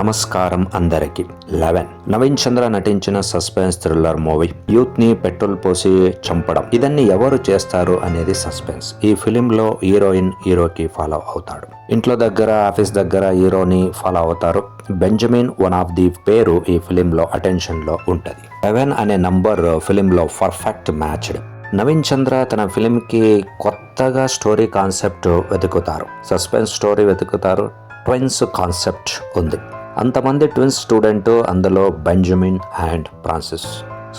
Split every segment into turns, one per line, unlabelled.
నమస్కారం అందరికి. 11 నవీన్ చంద్ర నటించిన సస్పెన్స్ థ్రిల్లర్ మూవీ. యూత్ ని పెట్రోల్ పోసి చంపడం, ఇదన్నీ ఎవరు చేస్తారు అనేది సస్పెన్స్. ఈ ఫిలిం లో హీరోయిన్ హీరోకి ఫాలో అవుతాడు. ఇంట్లో దగ్గర, ఆఫీస్ దగ్గర హీరోని ఫాలో అవుతారు. బెంజమిన్ వన్ ఆఫ్ ది పేరు ఈ ఫిలిం లో అటెన్షన్ లో ఉంటది. 11 అనే నంబర్ ఫిలిం లో పర్ఫెక్ట్ మ్యాచ్డ్. నవీన్ చంద్ర తన ఫిలింకి కొత్తగా స్టోరీ కాన్సెప్ట్ వెతుకుతారు. సస్పెన్స్ స్టోరీ వెతుకుతారు. ట్విన్స్ కాన్సెప్ట్ ఉంది. అంతమంది ట్విన్స్ స్టూడెంట్, అందులో Benjamin and Francis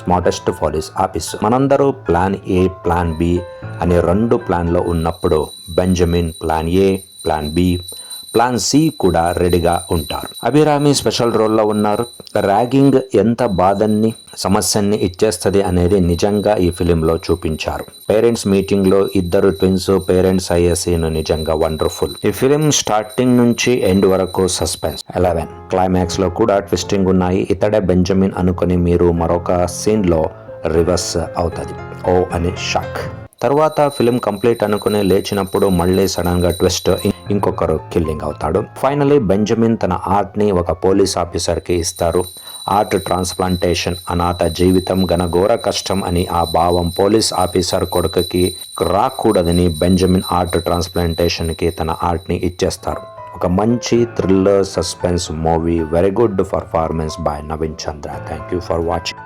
smartest police officer. మనందరూ ప్లాన్ ఏ, ప్లాన్ బి అనే 2 ప్లాన్లో ఉన్నప్పుడు Benjamin plan A, plan B, plan C కూడా రెడీగా ఉంటారు. అభిరామి స్పెషల్ రోల్లో ఉన్నారు. ర్యాగింగ్ ఎంత బాధని, సమస్యని ఇచ్చేస్తుంది అనేది నిజంగా ఈ ఫిలింలో చూపించారు. పేరెంట్స్ మీటింగ్ లో 2 ట్విన్స్ పేరెంట్స్ అయ్యే సీన్ నిజంగా వండర్ఫుల్. ఈ ఫిలిం స్టార్టింగ్ నుంచి ఎండ్ వరకు సస్పెన్స్. 11 క్లైమాక్స్ లో కూడా ట్విస్టింగ్ ఉన్నాయి. ఇతడే బెంజమిన్ అనుకుని మీరు మరొక సీన్ లో రివర్స్ అవుతుంది. ఓ అని షాక్. తర్వాత ఫిలిం కంప్లీట్ అనుకుని లేచినప్పుడు మళ్ళీ సడన్ గా ట్విస్ట్, ఇంకొకరు కిల్లింగ్ అవుతాడు. ఫైనలీ బెంజమిన్ తన ఆర్ట్ ని ఒక పోలీస్ ఆఫీసర్ కి ఇస్తారు. ఆర్ట్ ట్రాన్స్ప్లాంటేషన్, అనాథ జీవితం ఘనఘోర కష్టం అని ఆ భావం పోలీస్ ఆఫీసర్ కొడుకుకి రాకూడదని బెంజమిన్ ఆర్ట్ ట్రాన్స్ప్లాంటేషన్ కి తన ఆర్ట్ ని ఇచ్చేస్తారు. ఒక మంచి thriller suspense movie. Very good performance by Naveen Chandra. Thank you for watching.